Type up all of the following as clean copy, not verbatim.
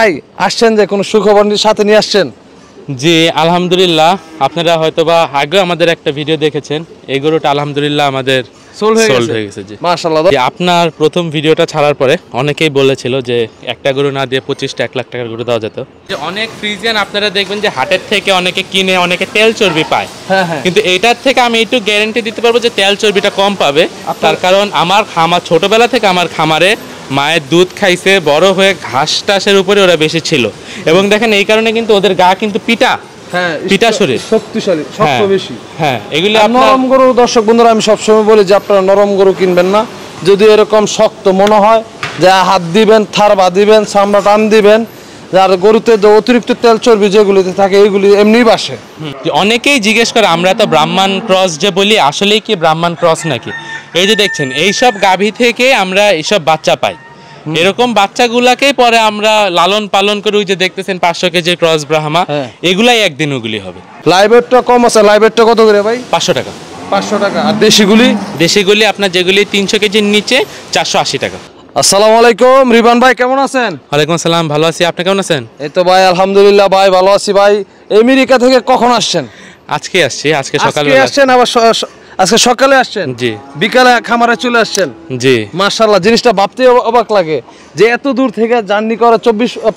ভাই আসছেন যে কোনো সুখবর সাথে নিয়ে আসছেন? জি আলহামদুলিল্লাহ, আপনারা হয়তোবা আগে আমাদের একটা ভিডিও দেখেছেন। এই গরুটা আলহামদুলিল্লাহ আমাদের সোল্ড হয়ে গেছে। জি মাশাআল্লাহ। আপনার প্রথম ভিডিওটা ছাড়ার পরে অনেকেই বলেছিল যে একটা গরু না দিয়ে 25টা 1 লাখ টাকার গরু দেওয়া যেত। যে অনেক ফ্রিজিয়ান আপনারা দেখবেন যে হাটের থেকে অনেকে কিনে অনেকে তেল চর্বি পায়, কিন্তু এইটার থেকে আমি একটু গ্যারান্টি দিতে পারবো যে তেল চর্বিটা কম পাবে। তার কারণ আমার ছোটবেলা থেকে আমার খামারে মায়ের দুধ খাইছে, বড় হয়ে ঘাস টাসের উপরে ওরা বেশি ছিল, এবং দেখেন এই কারণে কিন্তু ওদের গা কিন্তু পিটা শরীর, শক্তিশালী, শক্ত বেশি। হ্যাঁ, এগুলি নরম গরু। দর্শক বন্ধুরা, আমি সবসময় বলি যে আপনারা নরম গরু কিনবেন না। যদি এরকম শক্ত মনে হয় যে হাত দিবেন, থারবা দিবেন, চামড়া টান দিবেন, আর গরুতে যে অতিরিক্ত তেল চর্বি যেগুলিতে থাকে এইগুলি এমনি বাসে। অনেকেই জিজ্ঞেস করে আমরা তো ব্রাহ্মণ ক্রস যে বলি, আসলেই কি ব্রাহ্মণ ক্রস নাকি? এই যে দেখছেন এইসব গাভী থেকে আমরা এইসব বাচ্চা পাই, এরকম বাচ্চাগুলাকেই পরে আমরা লালন পালন করে ওই যে দেখতেছেন 500 কেজির ক্রস ব্রাহ্মা, এগুলাই একদিন ওগুলি হবে। লাইভেটটা কম আছে, লাইভেটটা কত করে ভাই? 500 টাকা। 500 টাকা। আর দেশিগুলি আপনার যেগুলি 300 কেজির নিচে 480 টাকা। আসসালামু আলাইকুম রিবান ভাই, কেমন আছেন? ওয়ালাইকুম আসসালাম, ভালো আছি, আপনি কেমন আছেন? এই তো ভাই আলহামদুলিল্লাহ ভাই ভালো আছি। ভাই আমেরিকা থেকে কখন আসছেন? আজকে আসছি, আজকে সকালে আসছেন। আবার আজকে সকালে আসছেন? জি। বিকালে খামারে চলে আসছেন? জি। মাশাআল্লাহ, জিনিসটা ভাবতে অবাক লাগে যে এত দূর থেকে জার্নি করা,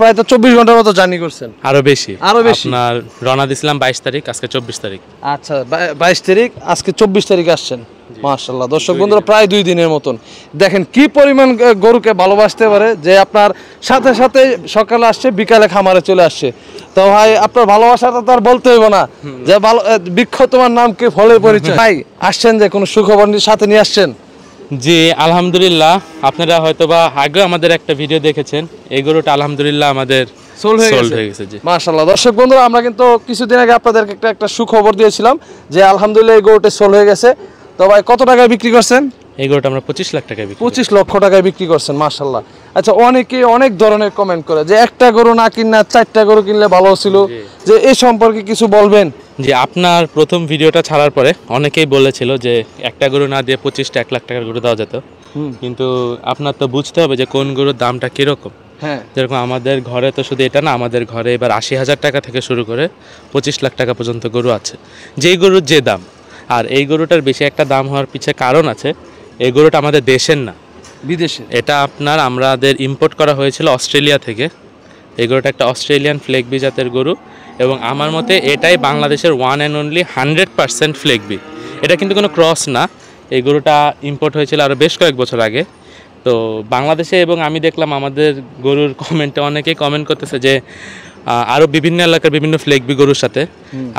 প্রায় তো 24 ঘন্টার মতো জার্নি করছেন। আরো বেশি। আপনার রওনা দিছিলাম 22 তারিখ, আজকে 24 তারিখ। আচ্ছা, 22 তারিখ, আজকে 24 তারিখ আসছেন। মাশাআল্লাহ, দর্শক বন্ধুরা প্রায় 2 দিনের মতন। দেখেন কি পরিমাণ গরুকে ভালোবাসতে পারে যে আপনার সাথে সাথে সকালে আসছে, বিকালে খামারে চলে আসছে। তো ভাই আপনার ভালোবাসাটা তো আর বলতে হইব না যে বৃক্ষ তোমার নাম কি, ফলের পরিচয়। ভাই আসছেন যে কোনো সুখবর সাথে নিয়ে আসছেন? জি আলহামদুলিল্লাহ, আপনারা হয়তোবা আগে আমাদের একটা ভিডিও দেখেছেন। এই গরুটা আলহামদুলিল্লাহ আমাদের সোল্ড হয়ে গেছে। জি মাশাআল্লাহ। দর্শক বন্ধুরা, আমরা কিন্তু কিছুদিন আগে আপনাদেরকে একটা সুখবর দিয়েছিলাম যে আলহামদুলিল্লাহ এই গরুটা সোল্ড হয়ে গেছে। তো ভাই কত টাকায় বিক্রি করছেন? এই গরুটা আমরা 25 লাখ টাকায় 25 লক্ষ টাকায় বিক্রি করছেন। মাশাআল্লাহ। আচ্ছা, অনেকে অনেক ধরনের কমেন্ট করে যে একটা গরু না কিনা 4টা গরু কিনলে ভালো ছিল, যে এই সম্পর্কে কিছু বলবেন? যে আপনার প্রথম ভিডিওটা ছাড়ার পরে অনেকেই বলেছিল যে একটা গরু না দিয়ে 25টা 1 লাখ টাকার গরু দেওয়া যেত, কিন্তু আপনার তো বুঝতে হবে যে কোন গরুর দামটা কিরকম। হ্যাঁ, যেরকম আমাদের ঘরে তো শুধু এটা না, আমাদের ঘরে এবার 80,000 টাকা থেকে শুরু করে 25 লাখ টাকা পর্যন্ত গরু আছে, যেই গরুর যে দাম। আর এই গরুটার বেশি একটা দাম হওয়ার পিছে কারণ আছে, এই গরুটা আমাদের দেশের না, বিদেশে। এটা আমাদের ইম্পোর্ট করা হয়েছিল অস্ট্রেলিয়া থেকে। এই গরুটা একটা অস্ট্রেলিয়ান ফ্লেগবি জাতের গরু, এবং আমার মতে এটাই বাংলাদেশের ওয়ান অ্যান্ড অনলি 100% ফ্লেগবি। এটা কিন্তু কোনো ক্রস না। এই গরুটা ইম্পোর্ট হয়েছিল আরও বেশ কয়েক বছর আগে তো বাংলাদেশে, এবং আমি দেখলাম আমাদের গরুর কমেন্টে অনেকেই কমেন্ট করতেছে যে আরও বিভিন্ন এলাকার বিভিন্ন ফ্লেগবি গরুর সাথে।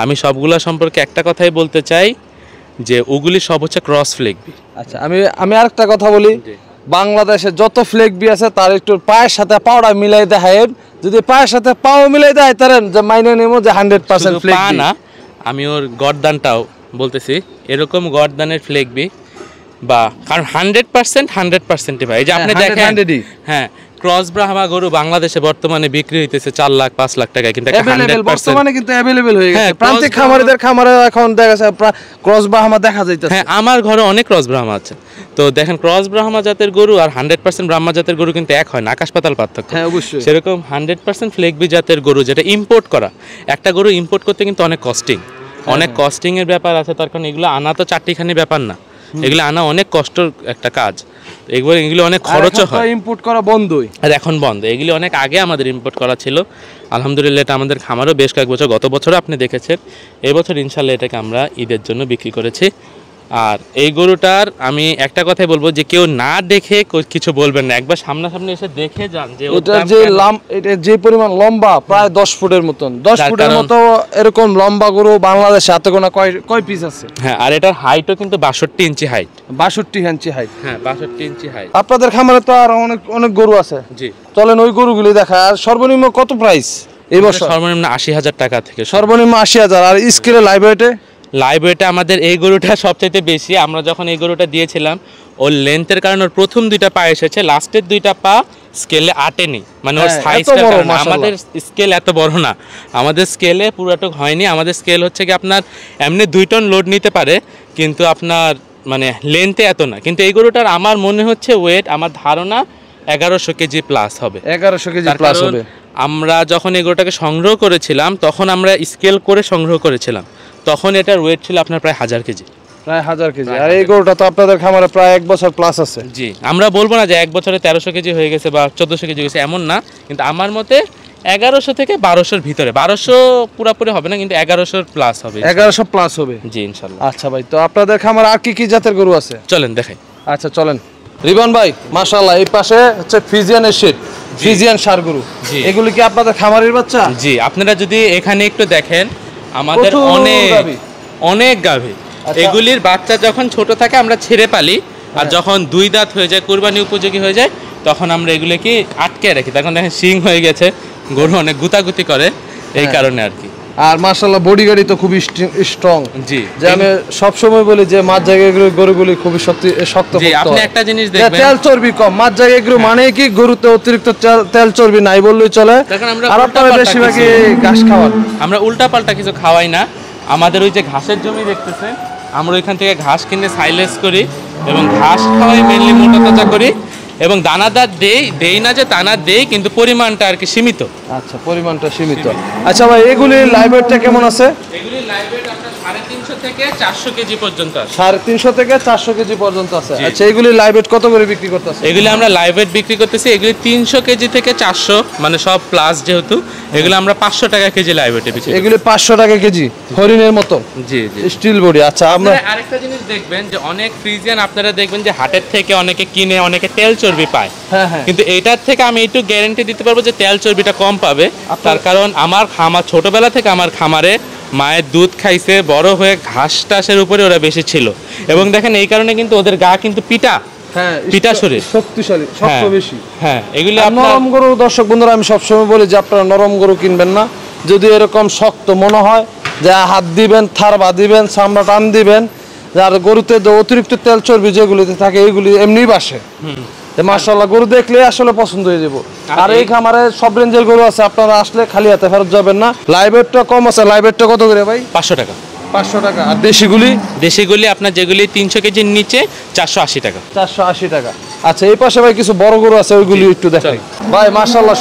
আমি সবগুলা সম্পর্কে একটা কথাই বলতে চাই যে ওগুলি সব হচ্ছে ক্রস ফ্লেগবি। আচ্ছা, আমি আরেকটা কথা বলি, বাংলাদেশে যত ফ্লেগবি আছে তার একটু পায়ের সাথে পাওটা মিলাই দেয়। যদি পায়ের সাথে পাও মিলাই দেয় তার যে মাইনে নেব যে 100% ফ্লেগবি না, আমি ওর গর্দানটাও বলতেছি এরকম গর্দানের ফ্লেগবি, বা কারণ 100% ভাই। যে আপনি দেখেন, হ্যাঁ, ক্রস ব্রাহ্মা গরু বাংলাদেশে বর্তমানে বিক্রি হইতেছে 4 লাখ 5 লাখ টাকায়, কিন্তু 100% বর্তমানে কিন্তু अवेलेबल হয়ে গেছে। প্রান্তিক খামারিদের খামারে এখন দেখা যাচ্ছে ক্রস ব্রাহ্মা দেখা যাইতেছে। হ্যাঁ, আমার ঘরে অনেক ক্রস ব্রাহ্মা আছে। তো দেখেন ক্রস ব্রাহ্মা জাতের গরু আর 100% ব্রাহ্মা জাতের গরু কিন্তু এক হয় না, আকাশ পাতাল পার্থক্য। হ্যাঁ, অবশ্যই। সেরকম 100% ফ্লেগবি জাতের গরু যেটা ইম্পোর্ট করা, একটা গরু ইম্পোর্ট করতে কিন্তু অনেক কস্টিং এর ব্যাপার আছে। তার কারণ এগুলো আনা তো চারটিখানি ব্যাপার না, এগুলো আনা অনেক কষ্টের একটা কাজ। এগুলো অনেক খরচও হয়। ইম্পোর্ট করা বন্ধই, আর এখন বন্ধ। এগুলি অনেক আগে আমাদের ইম্পোর্ট করা ছিল। আলহামদুলিল্লাহ এটা আমাদের খামারও বেশ কয়েক বছর, গত বছরও আপনি দেখেছেন। এবছর ইনশাল্লাহ এটাকে আমরা ঈদের জন্য বিক্রি করেছি। আর এই গরুটার আমি একটা কথাই বলবো যে কেউ না দেখে কিছু বলবেন না, একবার সামনাসামনি এসে দেখে যান যে এটা যে পরিমাণ লম্বা, প্রায় 10 ফুটের মতন, 10 ফুটের মতো এরকম লম্বা গরু বাংলাদেশে হাতে গোনা কয় পিস আছে। হ্যাঁ, আর এটার হাইটও কিন্তু 62 ইঞ্চি হাইট। 62 ইঞ্চি হাইট। হ্যাঁ, 62 ইঞ্চি হাইট। আপনাদের খামারে তো আর অনেক গরু আছে। জি, চলেন ওই গরুগুলি দেখা। আর সর্বনিম্ন কত প্রাইস এই বছর? সর্বনিম্ন 80,000 টাকা থেকে সর্বনিম্ন 80,000। আর স্কেলে লাইভ ওয়েটে আমাদের এই গরুটা সবচাইতে বেশি। আমরা যখন এই গরুটা দিয়েছিলাম, ওর লেন্থের কারণে ওর প্রথম 2টা পা এসেছে, লাস্টের 2টা পা স্কেলে আটেনি, মানে ওর সাইজটা। আমাদের স্কেল এত বড় না, আমাদের স্কেলে পুরোটুক হয়নি। আমাদের স্কেল হচ্ছে কি আপনার এমনি 2 টন লোড নিতে পারে, কিন্তু আপনার মানে লেন্থে এত না। কিন্তু এই গরুটার আমার মনে হচ্ছে ওয়েট, আমার ধারণা 1100 কেজি প্লাস হবে। 1100 কেজি প্লাস হবে। আমরা যখন এই গরুটাকে সংগ্রহ করেছিলাম তখন আমরা স্কেল করে সংগ্রহ করেছিলাম, তখন এটার ওয়েট ছিল আপনার প্রায় 1000 কেজি। প্রায় 1000 কেজি। আর এই গরুটা তো আপনাদের খামারে প্রায় 1 বছর প্লাস আছে। জি, আমরা বলবো না যে 1 বছরে 1300 কেজি হয়ে গেছে বা 1400 কেজি হয়েছে, এমন না, কিন্তু আমার মতে 1100 থেকে 1200-র ভিতরে, 1200 পুরোপুরি হবে না, কিন্তু 1100 প্লাস হবে। 1100 প্লাস হবে জি ইনশাল্লাহ। আচ্ছা ভাই, তো আপনাদের খামারে আর কি কি জাতের গরু আছে? চলেন দেখাই। আচ্ছা চলেন। রিবন ভাই মাশাআল্লাহ, এই পাশে হচ্ছে ফ্রিজিয়ানের শেড, ফ্রিজিয়ান ষাঁড় গরু। জি। এগুলি কি আপনাদের খামারের বাচ্চা? জি, আপনারা যদি এখানে একটু দেখেন আমাদের প্রচুর অনেক গাভী। অনেক গাভী। আচ্ছা। এগুলির বাচ্চা যখন ছোট থাকে আমরা ছেড়ে পালি, আর যখন 2 দাঁত হয়ে যায়, কুরবানি উপযোগী হয়ে যায়, তখন আমরা এগুলোকে আটকে রাখি। তখন দেখেন শিং হয়ে গেছে, গরু অনেক গুতাগুতি করে, এই কারণে আর কি। আর মাশাআল্লাহ বডি গাড়ি তো খুবই স্ট্রং। জি, যে আমি সব সময় বলি যে মাছ জায়গায় গরুগুলি খুবই শক্ত। জি, আপনি একটা জিনিস দেখবেন, তেল চর্বি কম মাছ জায়গায় গরু মানে কি গরুতে অতিরিক্ত তেল চর্বি নাই বললেই চলে। দেখেন আমরা আর আপনারা উল্টাপাল্টা বেশিরভাগই ঘাস খাওয়ান। আমরা উল্টাপাল্টা কিছু খাওয়াই না। আমাদের ওই যে ঘাসের জমি দেখতেছেন, আমরা ওইখান থেকে ঘাস কিনে সাইলেজ করি এবং ঘাস খাওয়াই মেনলি মোটা তাজা করি, এবং দানাদার দেই না যে দানা দেই, কিন্তু পরিমাণটা আর কি সীমিত। আচ্ছা, পরিমাণটা সীমিত। আচ্ছা ভাই, এগুলি লাইভ ওয়েটটা কেমন আছে? এগুলি লাইভ ওয়েট আপনার 350 থেকে 400 কেজি পর্যন্ত আছে। 350 থেকে 400 কেজি পর্যন্ত আছে। জি। আচ্ছা, এগুলি লাইভ ওয়েট কত করে বিক্রি করতেছে? এগুলি আমরা লাইভ ওয়েট বিক্রি করতেছি, এগুলি 300 কেজি থেকে 400, মানে সব প্লাস যেহেতু, এগুলো আমরা 500 টাকা কেজি লাইভ ওয়েটে বিক্রি করি। এগুলি 500 টাকা কেজি, হরিণের মতো জি জি। Steel body. আচ্ছা, আমরা আপনারা আরেকটা জিনিস দেখবেন যে অনেক ফ্রিজিয়ান আপনারা দেখবেন যে হাটের থেকে অনেকে কিনে অনেকে তেল চর্বি পায়, হ্যাঁ হ্যাঁ, কিন্তু এইটার থেকে আমি একটু গ্যারান্টি দিতে পারবো যে তেল চর্বিটা কম পাবে। তার কারণ আমার খামার ছোটবেলা থেকে আমার খামারে মায়ের দুধ খাইছে, বড় হয়ে ঘাস টাসের উপরে ওরা বেশি ছিল, এবং দেখেন এই কারণে কিন্তু ওদের গা কিন্তু পিটা, হ্যাঁ পিটা শরীর, শক্তিশালী, শক্ত বেশি। হ্যাঁ এগুলি আর আপনার নরম গরু, দর্শক বন্ধুরা আমি সবসময় বলি যে আপনারা নরম গরু কিনবেন না। যদি এরকম শক্ত মনে হয় যে হাত দিবেন, থার বাঁধিবেন, চামড়া টান দিবেন, আর গরুতে যে অতিরিক্ত তেল চর্বি যেগুলিতে থাকে এইগুলি এমনি বাসে। মাশাআল্লাহ, গরু দেখলে আসলে পছন্দ হয়ে যাবো। আর এই খামারে সব রেঞ্জের গরু আছে, আপনারা আসলে খালি হাতে ফেরত যাবেন না। লাইভ ওয়েটটা কম আছে, লাইভ ওয়েটটা কত করে ভাই? 500 টাকা। 500 টাকা। আর দেশিগুলি? দেশিগুলি আপনার যেগুলি 300 কেজির নিচে 480 টাকা। 480 টাকা। আচ্ছা, এই পাশে ভাই কিছু বড় গরু আছে, ওইগুলি একটু দেখাই। ভাই মাশাআল্লাহ,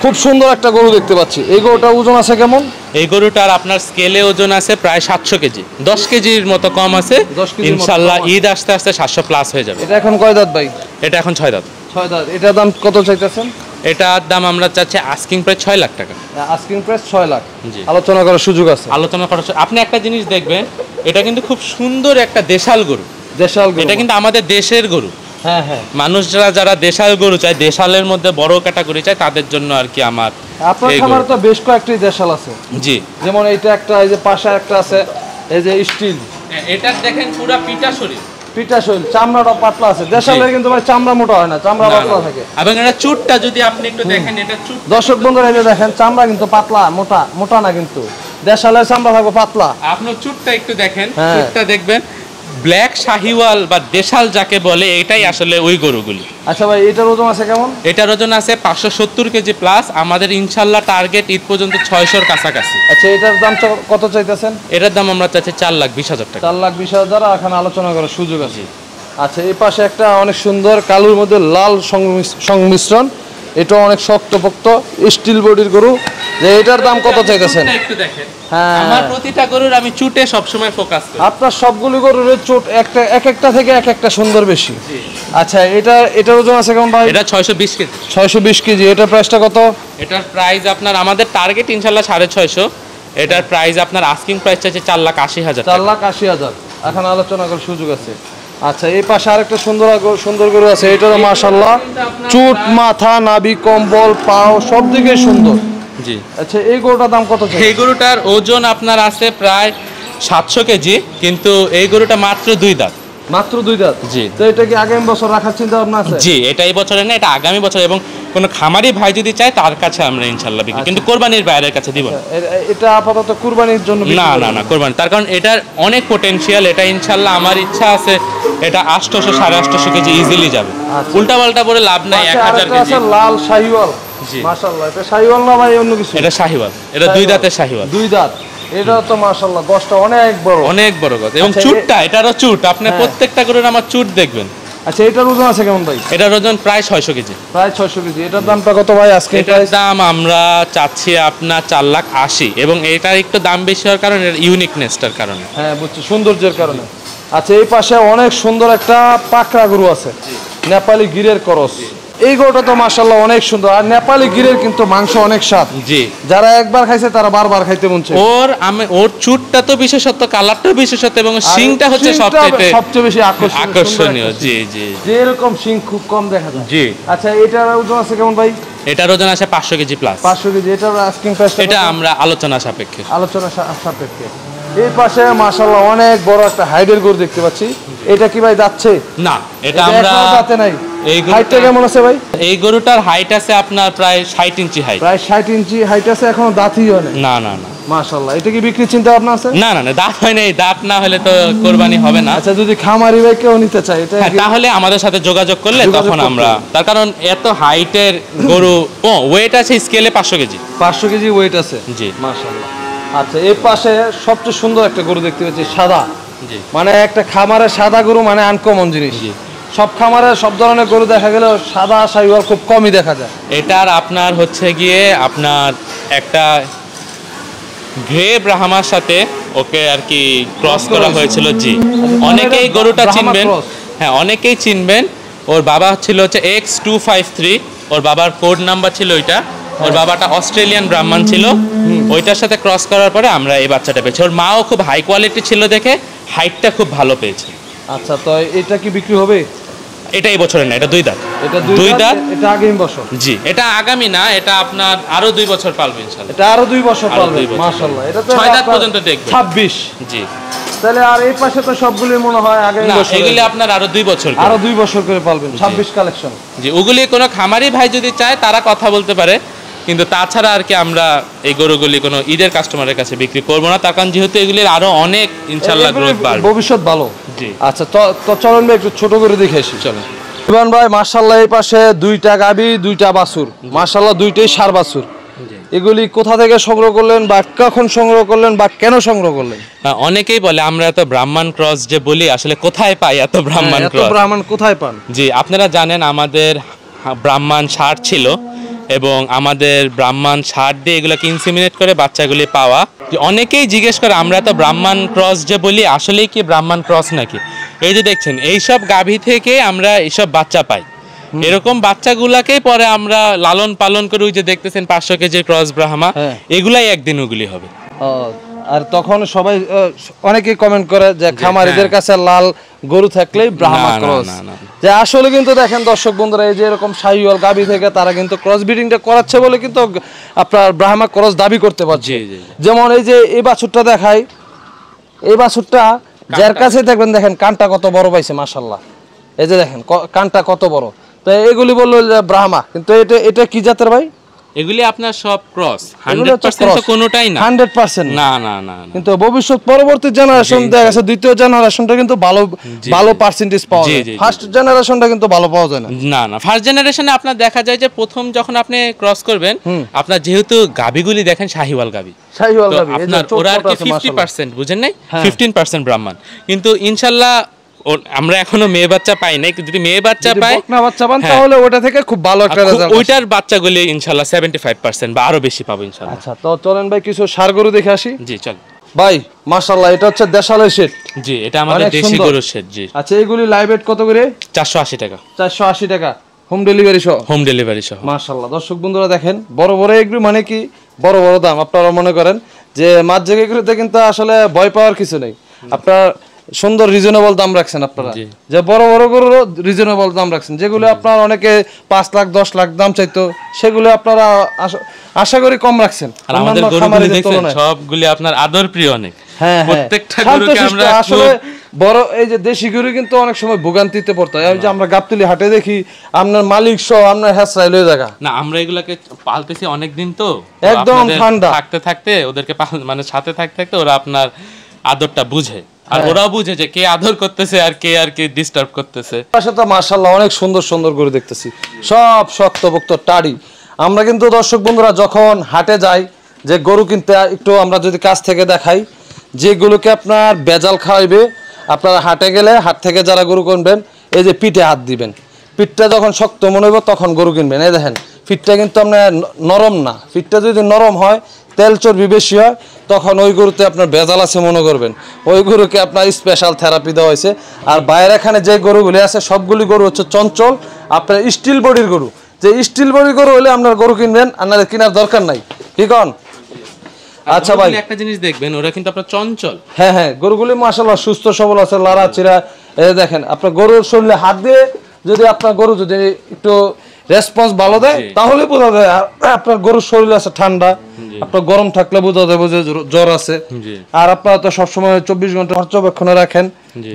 খুব সুন্দর একটা গরু দেখতে পাচ্ছি। এই গরুটার ওজন আছে কেমন? এই গরুটার আপনার স্কেলে ওজন আছে প্রায় 700 কেজি, 10 কেজির মতো কম আছে। 10 কেজির মতো ইনশাল্লাহ কম আছে। ঈদ আসতে আসতে 700 প্লাস হয়ে যাবে। এটা এখন কয় দাঁত ভাই? এটা এখন 6 দাঁত। 6 দাঁত। এটার দাম কত চাইতেছেন? এটার দাম আমরা চাচ্ছি আস্কিং প্রায় 6 লাখ টাকা। Asking price 6 lakh. জি। আলোচনা করার সুযোগ আছে। আলোচনা করা আপনি একটা জিনিস দেখবেন, এটা কিন্তু খুব সুন্দর একটা দেশাল গরু। দেশাল গরু। এটা কিন্তু আমাদের দেশের গরু। হ্যাঁ হ্যাঁ। মানুষরা যারা দেশাল গরু চায়, দেশালের মধ্যে বড় ক্যাটাগরি চায়, তাদের জন্য আর কি আমার আপনার এই খামারে গরু। তো বেশ কয়েকটি দেশাল আছে, জি। যেমন এইটা একটা, এই যে পাশে একটা আছে, এই যে স্টিল। এটার দেখেন পুরা পিটা শরীর, পিটা শৈল, চামড়াটা পাতলা আছে। দেশালের কিন্তু ভাই চামড়া মোটা হয় না, চামড়া পাতলা থাকে। এবং এটা চুটটা যদি আপনি একটু দেখেন, এটা চুট। দর্শক বন্ধুরা, এই যে দেখেন চামড়া কিন্তু পাতলা, মোটা মোটা না, কিন্তু দেশালের চামড়া থাকবে পাতলা। আপনি চুটটা একটু দেখেন, হ্যাঁ। চুটটা দেখবেন, ব্ল্যাক শাহিওয়াল বা দেশাল যাকে বলে, এটাই আসলে ওই গরুগুলি। আচ্ছা ভাই, এটার ওজন আছে কেমন? এটার ওজন আছে 570 কেজি প্লাস। আমাদের ইনশাল্লাহ টার্গেট ঈদ পর্যন্ত 600-র কাছাকাছি। আচ্ছা, এটার দাম কত চাইতেছেন? এটার দাম আমরা চাচ্ছি 4,20,000 টাকা। 4,20,000। এখন আলোচনা করার সুযোগ আছে। আচ্ছা, এই পাশে একটা অনেক সুন্দর কালোর মধ্যে লাল সংমিশ্রণ, এটা অনেক শক্তপোক্ত স্টিল বডির গরু। যে এটার দাম কত চাইতেছেন? চুটটা একটু দেখেন। হ্যাঁ, আমার প্রতিটা গরুর আমি চুটে সবসময় ফোকাস করি। আপনার সবগুলো গরুর চোট একটা থেকে একটা সুন্দর বেশি। আচ্ছা, এটার ওজন আছে কেমন ভাই? এটা 620 কেজি। 620 কেজি। এটার প্রাইসটা কত? এটার প্রাইস আপনার, আমাদের টার্গেট ইনশাল্লাহ 650। এটার প্রাইস আপনার আস্কিং প্রাইস চাইছে 4,80,000 টাকা। 4,80,000। এখন আলোচনা করার সুযোগ আছে। আচ্ছা, এই পাশে আরেকটা সুন্দর গরু আছে, এটারও মাশাআল্লাহ চুট, মাথা, নাভি, কম্বল, পাও সব দিকে সুন্দর। জি। আচ্ছা, এই গরুটার দাম কত? এই গরুটার ওজন আপনার আছে প্রায় 700 কেজি, কিন্তু এই গরুটা মাত্র 2 দাঁত। মাত্র 2 দাঁত। জি। তো এটা কি আগামী বছর রাখার চিন্তা ভাবনা আছে? জি, এটা এই বছরে না, এটা আগামী বছর, এবং কোনো খামারি ভাই যদি চায় তার কাছে আমরা ইনশাল্লাহ বিক্রি, কিন্তু কোরবানির বাইরের কাছে দিব না। এটা আপাতত কুরবানির জন্য বিক্রি না করবেন? না না, কোরবানি। তার কারণ এটার অনেক পোটেনশিয়াল। এটা ইনশাল্লাহ আমার ইচ্ছা আছে এটা 800 850 কেজি ইজিলি যাবে। আচ্ছা। উল্টা পাল্টা করে লাভ নাই। পাশে 1000 আরেকটা কেজি। আছে লাল শাহিওয়াল। জি। মাশাআল্লাহ, এটা শাহিওয়াল না ভাই অন্য কিছু? এটা শাহিওয়াল, এটা 2 দাঁতের শাহিওয়াল। 2 দাঁত। এটা তো মাশাআল্লাহ গছটা অনেক বড়, অনেক বড় কথা। এবং আচ্ছা, চুটটা, এটারও চুট, আপনি হ্যাঁ। প্রত্যেকটা গরুর আমার চুট দেখবেন, আচ্ছা এটার ওজন আছে কেমন ভাই? এটার ওজন প্রায় 600 কেজি। প্রায় 600 কেজি। এটার দামটা কত ভাই আজকে? এটার দাম আমরা চাচ্ছি আপনার 4,80,000 এবং এটার একটু দাম বেশি হওয়ার কারণে এর ইউনিকনেসটার কারণে। হ্যাঁ বুঝছি, সৌন্দর্যের কারণে। আচ্ছা এই পাশে অনেক সুন্দর একটা পাকড়া গরু আছে, নেপালি গিরের ক্রস। এই গরুটা তো মাশাআল্লাহ অনেক সুন্দর, আর নেপালি গিরের কিন্তু মাংস অনেক স্বাদ। জি, যারা একবার খাইছে তারা বারবার খাইতে মন চায়। ওর চুটটা তো বিশেষত্ব, কালারটাও বিশেষত্ব এবং শিংটা হচ্ছে সবচেয়ে বেশি আকর্ষণীয়। জি জি, যে এরকম শিং খুব কম দেখা যায়। জি। আচ্ছা এটার ওজন আছে কেমন ভাই? এটার ওজন আছে 500 কেজি প্লাস। 500 কেজি। এটার আস্কিং প্রাইস এটা আমরা আলোচনা সাপেক্ষে। এই পাশে মাশাআল্লাহ অনেক বড় একটা হাইডের গরু দেখতে পাচ্ছি। এটা কি ভাই যাচ্ছে? না, এটা আমরা দাঁতে নাই। এই হাইটটা কেমন আছে ভাই? এই গরুটার হাইট আছে আপনার প্রায় 60 ইঞ্চি হাইট। প্রায় 60 ইঞ্চি হাইট আছে, এখনো দাঁতই হয় না। না না না, মাশাআল্লাহ। এটা কি বিক্রির চিন্তা ভাবনা আছে? না না না, দাঁত হয় নাই। দাঁত না হলে তো কোরবানি হবে না। আচ্ছা যদি খামারি ভাই কেউ নিতে চায় এটা তাহলে আমাদের সাথে যোগাযোগ করলে তখন আমরা, তার কারণ এত হাইটের গরু, ওয়েট আছে স্কেলে 500 কেজি। 500 কেজি ওয়েট আছে। জি মাশাআল্লাহ। আচ্ছা এই পাশে সবচেয়ে সুন্দর একটা গরু দেখতে পাচ্ছি, সাদা। জি, মানে একটা খামারে সাদা গরু মানে আনকমন জিনিস। জি, সব খামারে সব ধরনের গরু দেখা গেলেও সাদা শাহিওয়াল খুব কমই দেখা যায়। এটার আপনার হচ্ছে গিয়ে আপনার একটা গ্রে ব্রাহ্মার সাথে ওকে আর কি ক্রস করা হয়েছিল। জি, অনেকেই গরুটা চিনবেন। হ্যাঁ, অনেকেই চিনবেন। ওর বাবা ছিল হচ্ছে X253, ওর বাবার কোড নাম্বার ছিল ওইটা। ওর বাবাটা অস্ট্রেলিয়ান ব্রাহ্মণ ছিল, ওইটার সাথে ক্রস করার পরে আমরা এই বাচ্চাটা পেয়েছি। ওর মাও খুব হাই কোয়ালিটি ছিল দেখে হাইটটা খুব ভালো পেয়েছে। আচ্ছা তো এটা কি বিক্রি হবে? এটা এই বছরের না, এটা 2 দাঁত। এটা 2 দাঁত। এটা আগামী বছর? জি, এটা আগামী না, এটা আপনার আরো 2 বছর পালবে ইনশাআল্লাহ। এটা আরো 2 বছর পালবে মাশাআল্লাহ। এটা তো 6 দাঁত পর্যন্ত দেখবে। 26। জি, তাহলে আর এই পাশে তো সবগুলি মনে হয় আগামী বছর। এগুলি আপনার আরো 2 বছর, আরো 2 বছর করে পালবেন। 26 কালেকশন। জি, ওগুলি কোনো খামারি ভাই যদি চায় তারা কথা বলতে পারে, কিন্তু তাছাড়া আর কি আমরা এই গরুগুলি কোনো ঈদের কাস্টমারের কাছে বিক্রি করবো না, তার কারণ যেহেতু এগুলির আরো অনেক ইনশাআল্লাহ গ্রোথ বাড়বে, ভবিষ্যৎ ভালো। জি। আচ্ছা তো চলুন ভাই একটু ছোট করে দেখে আসি। চলো ইভান ভাই মাশাআল্লাহ এই পাশে 2টা গাবি 2টা বাছুর, মাশাআল্লাহ 2টাই ষাঁড় বাছুর। এগুলি কোথা থেকে সংগ্রহ করলেন বা কখন সংগ্রহ করলেন বা কেন সংগ্রহ করলেন? অনেকেই বলে আমরা এত ব্রাহ্মণ ক্রস যে বলি, আসলে কোথায় পাই এত ব্রাহ্মণ ক্রস? এত ব্রাহ্মণ কোথায় পান? জি, আপনারা জানেন আমাদের ব্রাহ্মণ ষাঁড় ছিল এবং আমাদের ব্রাহ্মণ ষাঁড় দিয়ে এগুলোকে ইনসেমিনেট করে বাচ্চাগুলি পাওয়া। অনেকেই জিজ্ঞেস করে আমরা তো ব্রাহ্মণ ক্রস যে বলি, আসলেই কি ব্রাহ্মণ ক্রস নাকি? এই যে দেখছেন এইসব গাভী থেকে আমরা এইসব বাচ্চা পাই। এরকম বাচ্চাগুলাকেই পরে আমরা লালন পালন করে, ওই যে দেখতেছেন 500 কেজির ক্রস ব্রাহ্মা, এগুলাই একদিন ওগুলি হবে। আর তখন সবাই অনেকেই কমেন্ট করে যে খামারিদের কাছে লাল গরু থাকলেই ব্রাহ্মা ক্রস। যে আসলে কিন্তু দেখেন দর্শক বন্ধুরা, এই যে এরকম শাহিওয়াল গাভী থেকে তারা কিন্তু ক্রস ব্রিডিংটা করাচ্ছে বলে কিন্তু আপনার ব্রাহ্মা ক্রস দাবি করতে পারছে। যেমন এই যে এই বাছুরটা দেখাই, এই বাছুরটা যার কাছে দেখবেন, দেখেন কানটা কত বড় পাইছে মাশাআল্লাহ। এই যে দেখেন কানটা কত বড়। তো এগুলি বললো যে ব্রাহ্মা, কিন্তু এটা কি জাতের ভাই? এগুলি আপনার সব ক্রস, 100% তো কোনোটাই না। 100% না না না, কিন্তু ভবিষ্যৎ পরবর্তী জেনারেশন দেখা গেছে দ্বিতীয় জেনারেশনটা কিন্তু ভালো পার্সেন্টেজ পাওয়া যায়। ফার্স্ট জেনারেশনটা কিন্তু ভালো পাওয়া যায় না। না না, ফার্স্ট জেনারেশনে আপনার দেখা যায় যে প্রথম যখন আপনি ক্রস করবেন, আপনার যেহেতু গাবিগুলি দেখেন শাহিওয়াল গাবি, আপনার ওরা আর কি 50% বুঝেন নাই, 15% ব্রাহ্মণ। কিন্তু ইনশাআল্লাহ আমরা এখনো মেয়ে বাচ্চা পাই নাই, যদি মেয়ে বাচ্চা পাই, বকনা বাচ্চা পান, তাহলে ওটা থেকে খুব ভালো একটা রেজাল্ট। ওইটার বাচ্চাগুলি ইনশাআল্লাহ 75% বা আরো বেশি পাবো ইনশাআল্লাহ। আচ্ছা তো চলেন ভাই কিছু ষাঁড় গরু দেখে আসি। জি চল ভাই মাশাআল্লাহ, এটা হচ্ছে দেশালের শেড। জি, এটা আমাদের দেশি গরুর শেড। জি। আচ্ছা এইগুলি লাইভ এট কত করে? 480 টাকা। 480 টাকা হোম ডেলিভারি সহ? হোম ডেলিভারি সহ। মাশাআল্লাহ। দর্শক বন্ধুরা দেখেন, বড় বড় এগুলি মানে কি বড় বড় দাম। আপনারা মনে করেন যে মাছ জায়গাগুলোতে কিন্তু আসলে ভয় পাওয়ার কিছু নেই। আপনারা সুন্দর রিজনেবল দাম রাখছেন, আপনারা যে বড় বড় গরুর রিজনেবল দাম রাখছেন। যেগুলো আপনার অনেকে 5 লাখ 10 লাখ দাম চাইতো, সেগুলো আপনারা আশা করি কম রাখছেন। আমাদের গরুগুলি দেখছেন সবগুলি আপনার আদর প্রিয় অনেক। হ্যাঁ, প্রত্যেকটা গরুকে আমরা আসলে বড় এই যে দেশি গরু কিন্তু অনেক সময় ভোগান্তিতে পড়তে হয়। এই যে আমরা গাবতলী হাটে দেখি আপনার মালিক সহ আপনার হ্যাসরাই লয়ে জায়গা না, আমরা এগুলাকে পালতেছি অনেক দিন, তো একদম ঠান্ডা থাকতে থাকতে ওদেরকে মানে সাথে থাকতে থাকতে ওরা আপনার আদরটা বুঝে, আর ওরাও বুঝে যে কে আদর করতেছে আর কে ডিস্টার্ব করতেছে। পাশে তো মাশাআল্লাহ অনেক সুন্দর সুন্দর গরু দেখতেছি, সব শক্তপোক্ত টাড়ি। আমরা কিন্তু দর্শক বন্ধুরা যখন হাটে যাই যে গরু কিনতে, একটু আমরা যদি কাছ থেকে দেখাই, যেগুলোকে আপনার বেজাল খাওয়াইবে, আপনারা হাটে গেলে হাট থেকে যারা গরু কিনবেন এই যে পিঠে হাত দিবেন, পিঠটা যখন শক্ত মনে হইব তখন গরু কিনবেন। এই দেখেন পিঠটা কিন্তু আপনার নরম না, পিঠটা যদি নরম হয়, তেল চর্বি বেশি হয়, তখন ওই গরুতে আপনার ভেজাল আছে মনে করবেন, ওই গরুকে আপনার স্পেশাল থেরাপি দেওয়া হয়েছে। আর বাইরে এখানে যে গরুগুলি আছে সবগুলি গরু হচ্ছে চঞ্চল, আপনার স্টিল বডির গরু। যে স্টিল বডির গরু হলে আপনার গরু কিনবেন, আপনার কেনার দরকার নাই, ঠিক হন? আচ্ছা ভাই, একটা জিনিস দেখবেন, ওরা কিন্তু আপনার চঞ্চল। হ্যাঁ হ্যাঁ, গরুগুলি মাশাআল্লাহ সুস্থ সবল আছে, লাড়া চিরা। এই দেখেন আপনার গরুর শরীরে হাত দিয়ে যদি আপনার গরু যদি একটু রেসপন্স ভালো দেয় তাহলে বোঝা যায় আপনার গরুর শরীর আছে ঠান্ডা। আপনার গরম থাকলে বোঝা যাবে যে জ্বর আছে। আর আপনারা তো সবসময় 24 ঘন্টা পর্যবেক্ষণে রাখেন,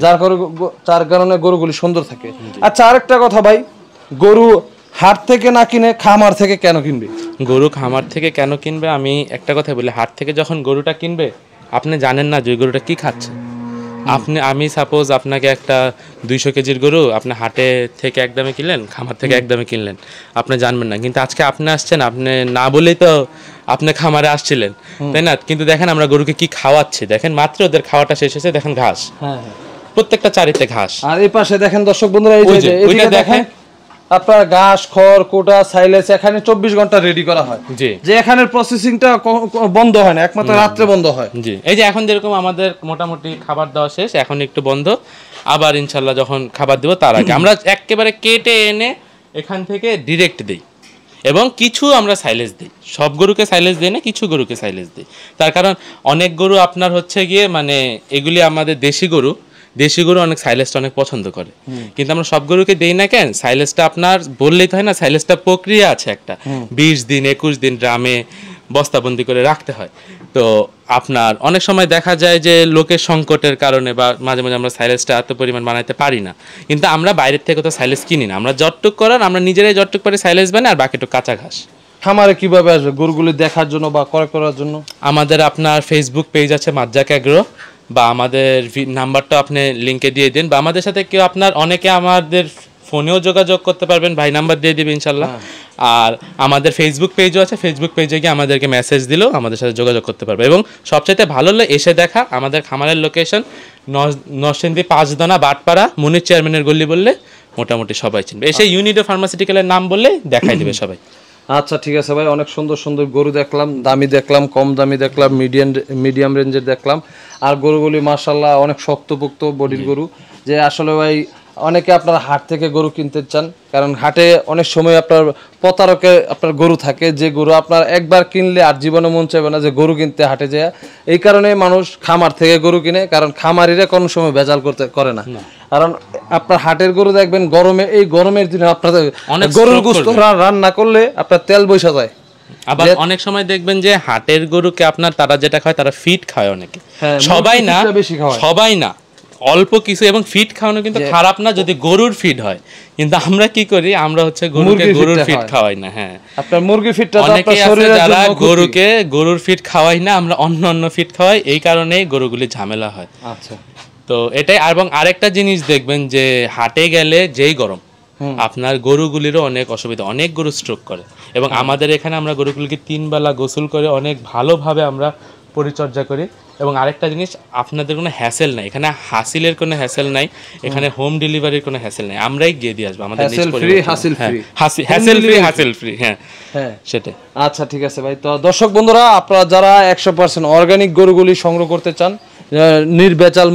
যার কারণে গরুগুলি সুন্দর থাকে। আচ্ছা আরেকটা কথা ভাই, গরু হাট থেকে না কিনে খামার থেকে কেন কিনবে? গরু খামার থেকে কেন কিনবে, আমি একটা কথা বলি, হাট থেকে যখন গরুটা কিনবে আপনি জানেন না যে ওই গরুটা কি খাচ্ছে। আমি সাপোজ আপনাকে একটা 200 কেজির গরু আপনি হাটে থেকে একদমে কিনলেন, খামার থেকে একদমে কিনলেন, আপনি জানবেন না। কিন্তু আজকে আপনি আসছেন, আপনি না বলেই তো আপনি খামারে আসছিলেন, তাই না? কিন্তু দেখেন আমরা গরুকে কি খাওয়াচ্ছি, দেখেন মাত্র ওদের খাওয়াটা শেষ হয়েছে, দেখেন ঘাস, প্রত্যেকটা চারিতে ঘাস। আর এই পাশে দেখেন দর্শক বন্ধুরা, এই যে ওইটা দেখেন আপনার ঘাস, খড়, কোটা, সাইলেজ এখানে 24 ঘন্টা রেডি করা হয়। যে এখানের প্রসেসিংটা বন্ধ হয় না, একমাত্র রাত্রে বন্ধ হয়। জি, এই যে এখন যেরকম আমাদের মোটামুটি খাবার দেওয়া শেষ, এখন একটু বন্ধ, আবার ইনশাল্লাহ যখন খাবার দেবো তার আগে আমরা একেবারে কেটে এনে এখান থেকে ডিরেক্ট দিই। এবং কিছু আমরা সাইলেজ দিই, সব গরুকে সাইলেজ দিই না, কিছু গরুকে সাইলেজ দিই। তার কারণ অনেক গরু আপনার হচ্ছে গিয়ে মানে এগুলি আমাদের দেশি গরু অনেক সাইলেজটা অনেক পছন্দ করে, কিন্তু আমরা সব গরুকে দেই না। কেন? সাইলেজটা আপনার বললেই তো হয় না, সাইলেজটা প্রক্রিয়া আছে একটা, 20 দিন 21 দিন ড্রামে বস্তাবন্দি করে রাখতে হয়। তো আপনার অনেক সময় দেখা যায় যে লোকের সংকটের কারণে বা মাঝে মাঝে আমরা সাইলেজটা এত পরিমাণ বানাইতে পারি না, কিন্তু আমরা বাইরের থেকে তো সাইলেজ কিনি না, আমরা যতটুক করার আমরা নিজেরাই যতটুক পারি সাইলেজ বানাই, আর বাকিটুকু কাঁচা ঘাস। খামারে কিভাবে আসবে গরুগুলি দেখার জন্য বা ক্রয় করার জন্য? আমাদের আপনার ফেসবুক পেজ আছে মাজ্জাক এগ্রো, বা আমাদের নাম্বারটা আপনি লিঙ্কে দিয়ে দিন, বা আমাদের সাথে কেউ আপনার অনেকে আমাদের ফোনেও যোগাযোগ করতে পারবেন, ভাই নাম্বার দিয়ে দিবে ইনশাল্লাহ। আর আমাদের ফেসবুক পেজও আছে, ফেসবুক পেজে গিয়ে আমাদেরকে মেসেজ দিলেও আমাদের সাথে যোগাযোগ করতে পারবে। এবং সবচাইতে ভালো হলো এসে দেখা, আমাদের খামারের লোকেশন নরসিংদী 5 দানা বাটপাড়া, মুনির চেয়ারম্যানের গল্লি বললে মোটামুটি সবাই চিনবে। এসে ইউনিডো ফার্মাসিউটিক্যালের নাম বললে দেখাই দেবে সবাই। আচ্ছা ঠিক আছে ভাই, অনেক সুন্দর সুন্দর গরু দেখলাম, দামি দেখলাম, কম দামি দেখলাম, মিডিয়াম রেঞ্জের দেখলাম। আর গরুগুলি মাশাআল্লাহ অনেক শক্তপোক্ত বডির গরু। যে আসলে ভাই অনেকে আপনারা হাট থেকে গরু কিনতে চান, কারণ হাটে অনেক সময় আপনার প্রতারকের আপনার গরু থাকে, যে গরু আপনার একবার কিনলে আর জীবনে মন চাইবে না যে গরু কিনতে হাটে যায়। এই কারণে মানুষ খামার থেকে গরু কিনে, কারণ খামারিরা কোনো সময় ভেজাল করে না। কারণ আপনার হাটের গরু দেখবেন গরমে, এই গরমের দিনে আপনাদের গরুর গোশত রান্না করলে আপনার তেল বৈশা যায়। আবার অনেক সময় দেখবেন যে হাটের গরুকে আপনার তারা যেটা খায় তারা ফিট খায় অনেকে, সবাই না অল্প কিছু। এবং ফিট খাওয়ানো কিন্তু খারাপ না যদি গরুর ফিট হয়, কিন্তু আমরা কি করি, আমরা হচ্ছে গরুকে গরুর ফিট খাওয়াই না। হ্যাঁ, আপনার মুরগি ফিটটা অনেকে আছে যারা গরুকে গরুর ফিট খাওয়াই না, আমরা অন্য ফিট খাওয়াই, এই কারণেই গরুগুলি ঝামেলা হয়। আচ্ছা, তো এটাই। এবং আরেকটা জিনিস দেখবেন যে হাটে গেলে যেই গরম, আপনার গরুগুলিরও অনেক অসুবিধা, অনেক গরু স্ট্রোক করে। এবং আমাদের এখানে আমরা গরুগুলিকে 3 বেলা গোসল করে অনেক ভালোভাবে আমরা পরিচর্যা করি। এবং আরেকটা জিনিস, আপনাদের কোনো হ্যাসেল নাই এখানে, হাসিলের কোনো হ্যাসেল নাই এখানে, হোম ডেলিভারির কোনো হ্যাসেল নাই, আমরাই গিয়ে দিয়ে আসবো। আমাদের হ্যাসেল ফ্রি। হ্যাঁ, সেটাই। আচ্ছা ঠিক আছে ভাই। তো দর্শক বন্ধুরা, আপনারা যারা 100% অর্গানিক গরুগুলি সংগ্রহ করতে চান, নির্ভেজাল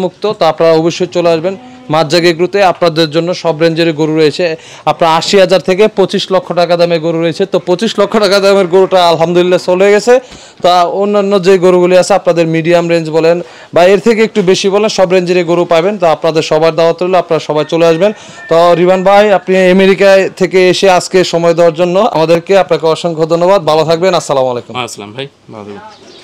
মুক্ত, তো আপনারা অবশ্যই চলে আসবেন মাজ্জাক এগ্রোতে। আপনাদের জন্য সব রেঞ্জের গরু রয়েছে। আপনার 80,000 থেকে 25 লক্ষ টাকা দামের গরু রয়েছে। তো 25 লক্ষ টাকা দামের গরুটা আলহামদুলিল্লাহ চলে গেছে। তা অন্যান্য যে গরুগুলি আছে আপনাদের মিডিয়াম রেঞ্জ বলেন বা এর থেকে একটু বেশি বলেন, সব রেঞ্জের গরু পাবেন। তো আপনাদের সবার দাওয়াত রইল, আপনারা সবাই চলে আসবেন। তো রিবান ভাই, আপনি আমেরিকায় থেকে এসে আজকে সময় দেওয়ার জন্য আমাদেরকে আপনাকে অসংখ্য ধন্যবাদ। ভালো থাকবেন। আসসালামু আলাইকুম। আসসালাম ভাই, ভালো থাকবেন।